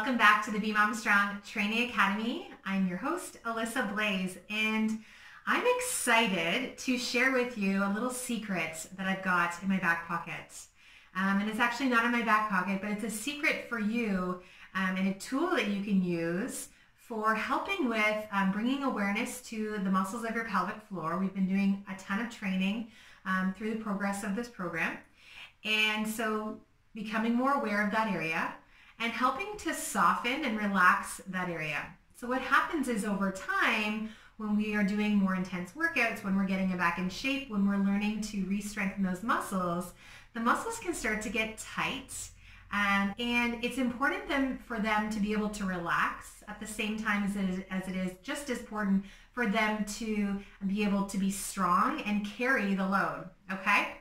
Welcome back to the Be Mom Strong Training Academy. I'm your host, Alyssa Blaze, and I'm excited to share with you a little secret that I've got in my back pocket. And it's actually not in my back pocket, but it's a secret for you and a tool that you can use for helping with bringing awareness to the muscles of your pelvic floor. We've been doing a ton of training through the progress of this program. And so becoming more aware of that area and helping to soften and relax that area. So what happens is over time, when we are doing more intense workouts, when we're getting it back in shape, when we're learning to re-strengthen those muscles, the muscles can start to get tight. And it's important for them to be able to relax at the same time as it is just as important for them to be able to be strong and carry the load, okay?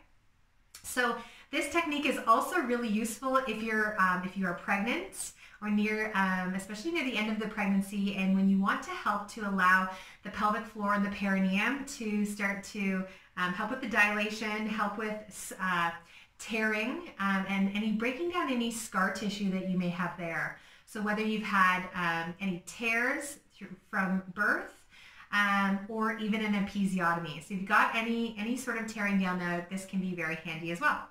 So this technique is also really useful if you are pregnant or near, especially near the end of the pregnancy, and when you want to help to allow the pelvic floor and the perineum to start to help with the dilation, help with tearing, and breaking down any scar tissue that you may have there. So whether you've had any tears from birth or even an episiotomy. So if you've got any sort of tearing down there, this can be very handy as well.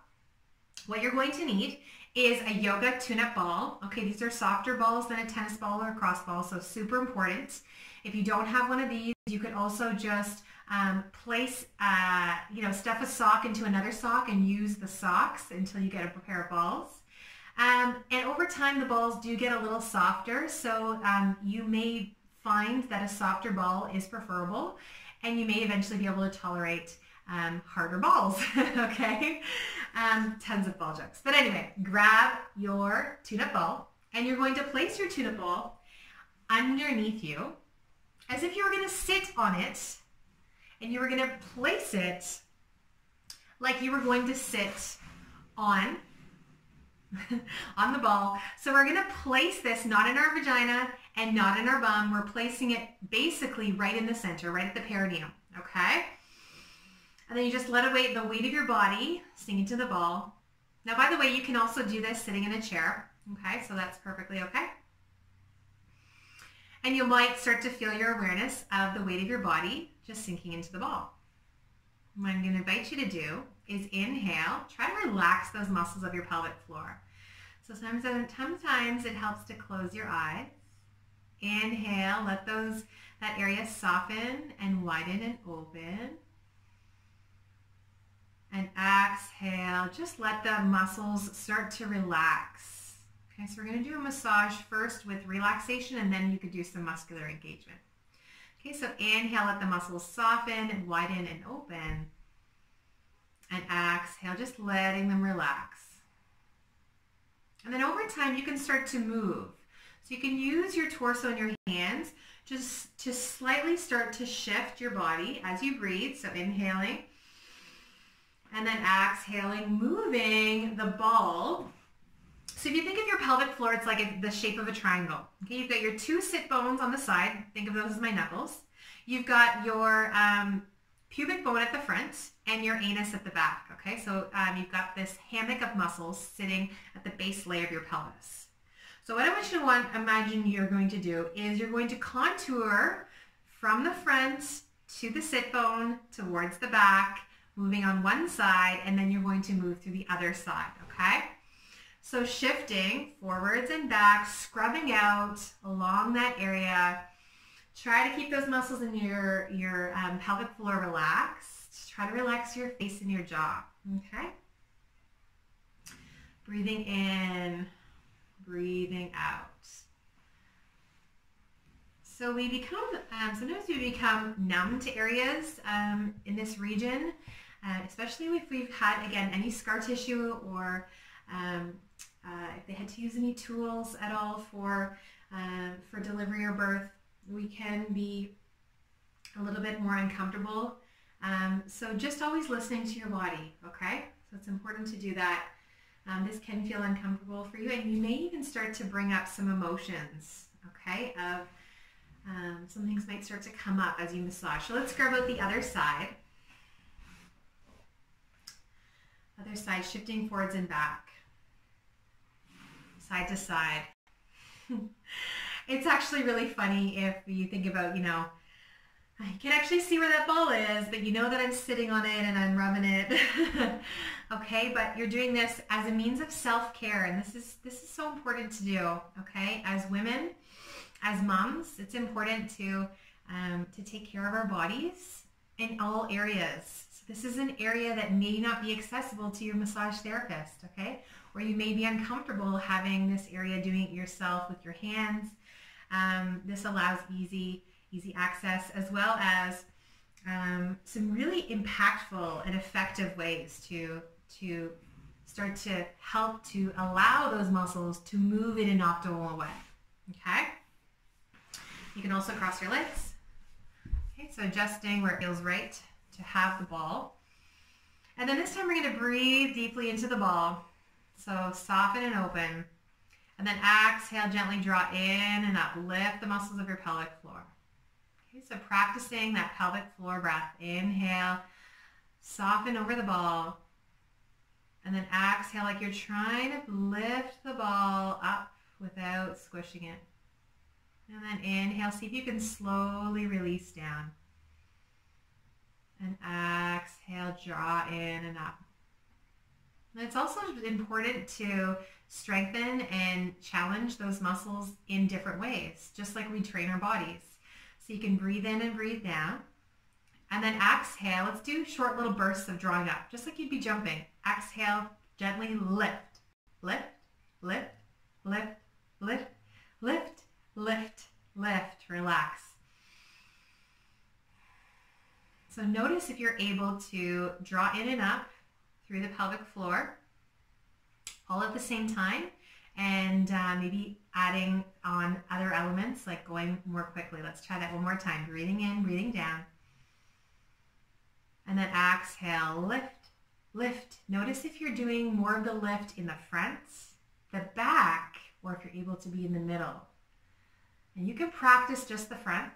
What you're going to need is a yoga tune-up ball. Okay, these are softer balls than a tennis ball or a cross ball, so super important. If you don't have one of these, you could also just place, stuff a sock into another sock and use the socks until you get a pair of balls. And over time, the balls do get a little softer, so you may find that a softer ball is preferable, and you may eventually be able to tolerate harder balls, okay? Tons of ball jokes. But anyway, grab your tune-up ball, and you're going to place your tune-up ball underneath you as if you were going to sit on it, and you were going to place it like you were going to sit on the ball. So we're going to place this not in our vagina and not in our bum. We're placing it basically right in the center, right at the perineum, okay? And then you just let the weight of your body sink into the ball. Now, by the way, you can also do this sitting in a chair, okay? So that's perfectly okay. And you might start to feel your awareness of the weight of your body just sinking into the ball. What I'm going to invite you to do is inhale. Try to relax those muscles of your pelvic floor. So sometimes it helps to close your eyes. Inhale, let that area soften and widen and open. And exhale, just let the muscles start to relax. Okay, so we're going to do a massage first with relaxation, and then you could do some muscular engagement. Okay, so inhale, let the muscles soften and widen and open. And exhale, just letting them relax. And then over time, you can start to move. So you can use your torso and your hands just to slightly start to shift your body as you breathe. So inhaling. And then exhaling, moving the ball. So if you think of your pelvic floor, it's like the shape of a triangle. Okay, you've got your two sit bones on the side. Think of those as my knuckles. You've got your pubic bone at the front and your anus at the back. Okay, so you've got this hammock of muscles sitting at the base layer of your pelvis. So what I want you to imagine you're going to do is you're going to contour from the front to the sit bone towards the back, moving on one side, and then you're going to move to the other side, okay? So shifting forwards and back, scrubbing out along that area. Try to keep those muscles in your pelvic floor relaxed. Try to relax your face and your jaw, okay? Breathing in, breathing out. So sometimes we become numb to areas in this region, especially if we've had, again, any scar tissue or if they had to use any tools at all for delivery or birth. We can be a little bit more uncomfortable. So just always listening to your body, okay? So it's important to do that. This can feel uncomfortable for you, and you may even start to bring up some emotions, okay? Some things might start to come up as you massage. So let's grab out the other side. Other side, shifting forwards and back, side to side. It's actually really funny if you think about, I can actually see where that ball is, but you know that I'm sitting on it and I'm rubbing it. Okay, but you're doing this as a means of self-care, and this is so important to do. Okay, as women, as moms, it's important to take care of our bodies in all areas. So this is an area that may not be accessible to your massage therapist. Okay, or you may be uncomfortable having this area doing it yourself with your hands. This allows easy access, as well as some really impactful and effective ways to start to help to allow those muscles to move in an optimal way. Okay? You can also cross your legs. Okay, so adjusting where it feels right to have the ball. And then this time we're going to breathe deeply into the ball. So soften and open. And then exhale, gently draw in and up. Lift the muscles of your pelvic floor. Okay, so practicing that pelvic floor breath. Inhale, soften over the ball. And then exhale like you're trying to lift the ball up without squishing it. And then inhale, see if you can slowly release down. And exhale, draw in and up. And it's also important to strengthen and challenge those muscles in different ways, just like we train our bodies. So you can breathe in and breathe down. And then exhale, let's do short little bursts of drawing up, just like you'd be jumping. Exhale, gently lift, lift, lift, lift, lift, lift, lift, lift, relax. So notice if you're able to draw in and up through the pelvic floor all at the same time, and maybe adding on other elements like going more quickly. Let's try that one more time. Breathing in, breathing down. And then exhale, lift, lift. Notice if you're doing more of the lift in the front, the back, or if you're able to be in the middle. And you can practice just the front.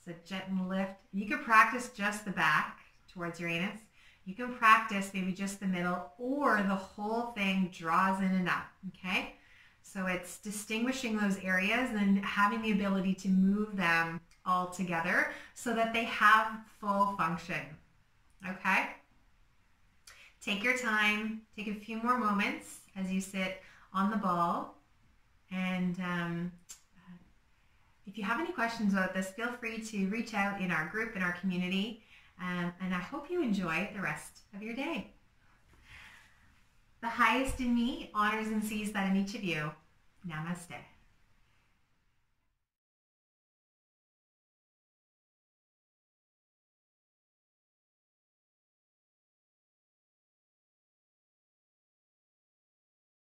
So gentle lift. You can practice just the back towards your anus. You can practice maybe just the middle, or the whole thing draws in and up, okay? So it's distinguishing those areas and having the ability to move them all together so that they have full function, okay? Take your time, take a few more moments as you sit on the ball, and if you have any questions about this, feel free to reach out in our group, in our community, and I hope you enjoy the rest of your day. The highest in me honors and sees that in each of you. Namaste.